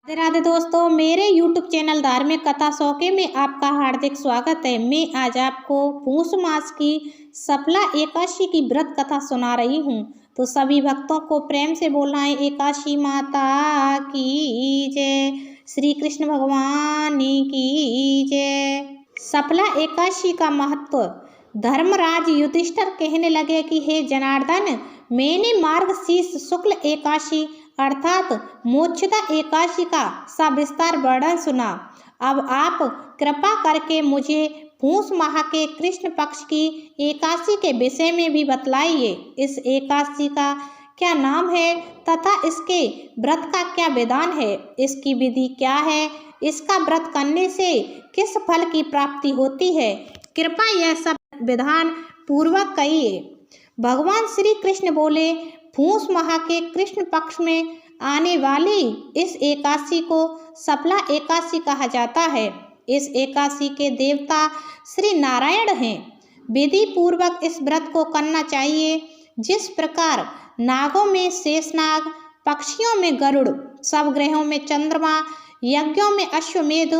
राधे राधे दोस्तों, मेरे YouTube channel धार्मिक कथा शौके में आपका हार्दिक स्वागत है। मैं आज आपको पूष मास की सफला एकादशी की व्रत कथा सुना रही हूँ। तो सभी भक्तों को प्रेम से बोलना है एकादशी माता की जय, श्री कृष्ण भगवान की जय। सफला एकादशी का महत्व। धर्मराज युधिष्ठिर कहने लगे कि हे जनार्दन, मैंने मार्गशीर्ष शुक्ल एकादशी अर्थात मोक्षदा एकादशी का सविस्तार वर्णन सुना। अब आप कृपा करके मुझे पूष माह के कृष्ण पक्ष की एकादशी के विषय में भी बतलाइए। इस एकादशी का क्या नाम है तथा इसके व्रत का क्या विधान है, इसकी विधि क्या है, इसका व्रत करने से किस फल की प्राप्ति होती है, कृपया यह सब विधान पूर्वक कहिए। भगवान श्री कृष्ण बोले, पूष माह के कृष्ण पक्ष में आने वाली इस एकादशी को सफला एकादशी कहा जाता है। इस एकादशी के देवता श्री नारायण हैं। विधि पूर्वक इस व्रत को करना चाहिए। जिस प्रकार नागों में शेषनाग, पक्षियों में गरुड़, सब ग्रहों में चंद्रमा, यज्ञों में अश्वमेध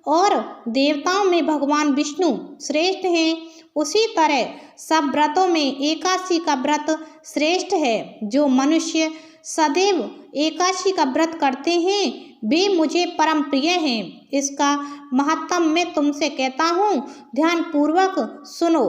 और देवताओं में भगवान विष्णु श्रेष्ठ हैं, उसी तरह सब व्रतों में एकादशी का व्रत श्रेष्ठ है। जो मनुष्य सदैव एकादशी का व्रत करते हैं वे मुझे परम प्रिय हैं। इसका महत्व मैं तुमसे कहता हूँ, ध्यान पूर्वक सुनो।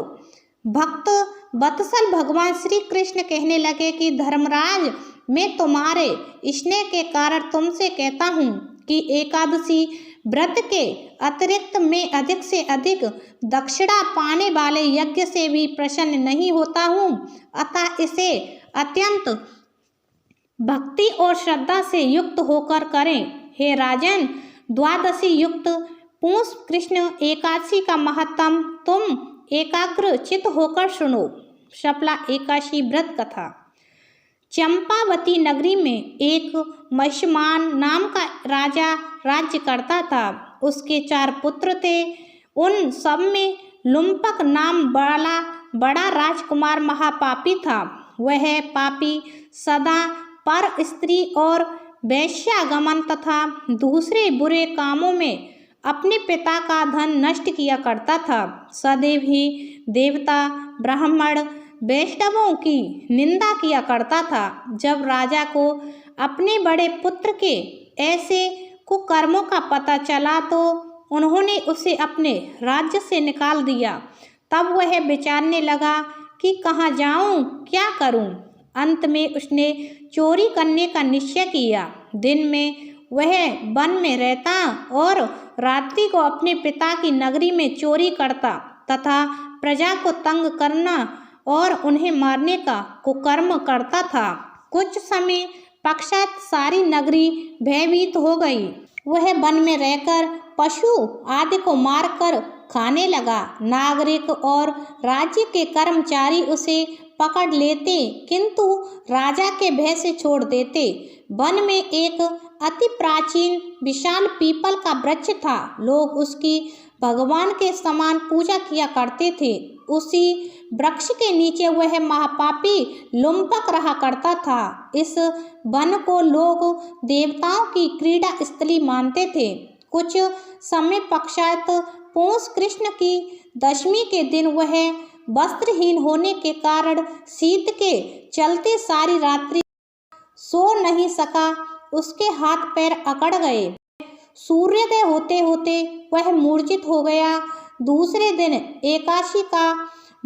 भक्त वत्सल भगवान श्री कृष्ण कहने लगे कि धर्मराज, मैं तुम्हारे स्नेह के कारण तुमसे कहता हूँ कि एकादशी व्रत के अतिरिक्त मैं अधिक से अधिक दक्षिणा पाने वाले यज्ञ से भी प्रसन्न नहीं होता हूँ, अतः इसे अत्यंत भक्ति और श्रद्धा से युक्त होकर करें। हे राजन, द्वादशी युक्त पूष कृष्ण एकादशी का महत्व तुम एकाग्र चित्त होकर सुनो। सफला एकादशी व्रत कथा। चंपावती नगरी में एक महिष्मान नाम का राजा राज्य करता था। उसके 4 पुत्र थे। उन सब में लुम्पक नाम वाला बड़ा राजकुमार महापापी था। वह पापी सदा पर स्त्री और वेश्यागमन तथा दूसरे बुरे कामों में अपने पिता का धन नष्ट किया करता था। सदैव ही देवता, ब्राह्मण, वैष्णवों की निंदा किया करता था। जब राजा को अपने बड़े पुत्र के ऐसे कुकर्मों का पता चला तो उन्होंने उसे अपने राज्य से निकाल दिया। तब वह विचारने लगा कि कहाँ जाऊं, क्या करूं। अंत में उसने चोरी करने का निश्चय किया। दिन में वह वन में रहता और रात्रि को अपने पिता की नगरी में चोरी करता तथा प्रजा को तंग करना और उन्हें मारने का कुकर्म करता था। कुछ समय पश्चात सारी नगरी भयभीत हो गई। वह वन में रहकर पशु आदि को मारकर खाने लगा। नागरिक और राज्य के कर्मचारी उसे पकड़ लेते किंतु राजा के भय से छोड़ देते। वन में एक अति प्राचीन विशाल पीपल का वृक्ष था। लोग उसकी भगवान के समान पूजा किया करते थे। उसी वृक्ष के नीचे वह महापापी लुम्पक रहा करता था। इस वन को लोग देवताओं की क्रीड़ा स्थली मानते थे। कुछ समय पश्चात पूष कृष्ण की दशमी के दिन वह वस्त्रहीन होने के कारण शीत के चलते सारी रात्रि सो नहीं सका। उसके हाथ पैर अकड़ गए। सूर्योदय होते होते वह मूर्छित हो गया। दूसरे दिन एकादशी का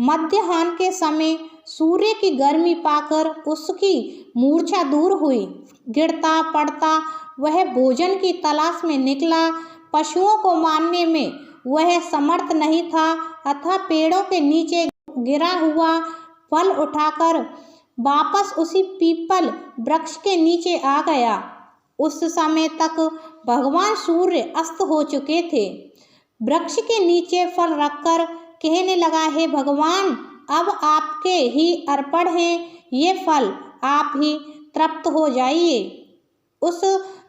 मध्याह्न के समय सूर्य की गर्मी पाकर उसकी मूर्छा दूर हुई। गिरता पड़ता वह भोजन की तलाश में निकला। पशुओं को मारने में वह समर्थ नहीं था, अतः पेड़ों के नीचे गिरा हुआ फल उठाकर वापस उसी पीपल वृक्ष के नीचे आ गया। उस समय तक भगवान सूर्य अस्त हो चुके थे। वृक्ष के नीचे फल रखकर कहने लगा, हे भगवान, अब आपके ही अर्पण हैं ये फल, आप ही तृप्त हो जाइए। उस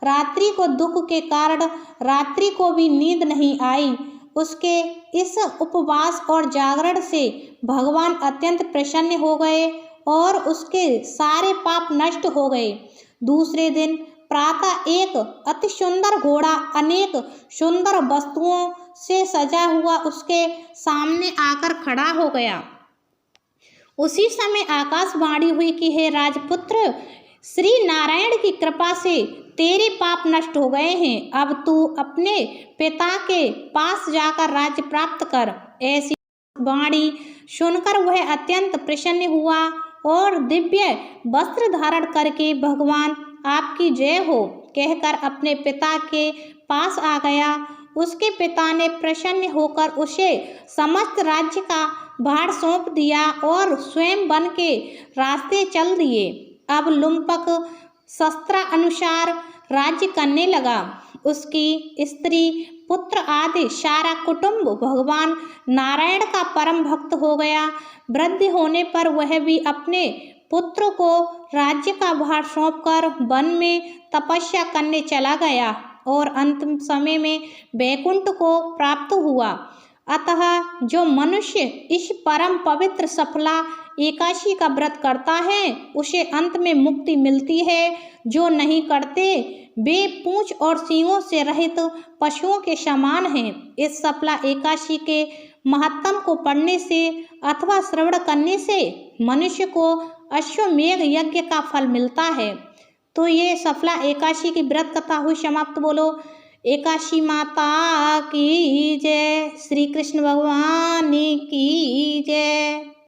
रात्रि को दुख के कारण रात्रि को भी नींद नहीं आई। उसके इस उपवास और जागरण से भगवान अत्यंत प्रसन्न हो गए और उसके सारे पाप नष्ट हो गए। दूसरे दिन प्रातः एक अति सुंदर घोड़ा अनेक सुंदर वस्तुओं से सजा हुआ उसके सामने आकर खड़ा हो गया। उसी समय आकाशवाणी हुई कि हे राजपुत्र, श्री नारायण की कृपा से तेरे पाप नष्ट हो गए हैं। अब तू अपने पिता के पास जाकर राज्य प्राप्त कर। ऐसी वाणी सुनकर वह अत्यंत प्रसन्न हुआ और दिव्य वस्त्र धारण करके भगवान आपकी जय हो कहकर अपने पिता के पास आ गया। उसके पिता ने प्रसन्न होकर उसे समस्त राज्य का भार सौंप दिया और स्वयं वन के रास्ते चल दिए। अब लुम्पक शस्त्र अनुसार राज्य करने लगा। उसकी स्त्री पुत्र आदि सारा कुटुंब भगवान नारायण का परम भक्त हो गया। वृद्धि होने पर वह भी अपने पुत्र को राज्य का भार सौंपकर वन में तपस्या करने चला गया और अंतिम समय में वैकुंठ को प्राप्त हुआ। अतः जो मनुष्य इस परम पवित्र सफला एकादशी का व्रत करता है उसे अंत में मुक्ति मिलती है। जो नहीं करते वे पूंछ और सींगों से रहित पशुओं के समान हैं। इस सफला एकादशी के महत्तम को पढ़ने से अथवा श्रवण करने से मनुष्य को अश्वमेघ यज्ञ का फल मिलता है। तो ये सफला एकादशी की व्रत कथा हुई समाप्त। बोलो एकादशी माता की जय, श्री कृष्ण भगवान की जय।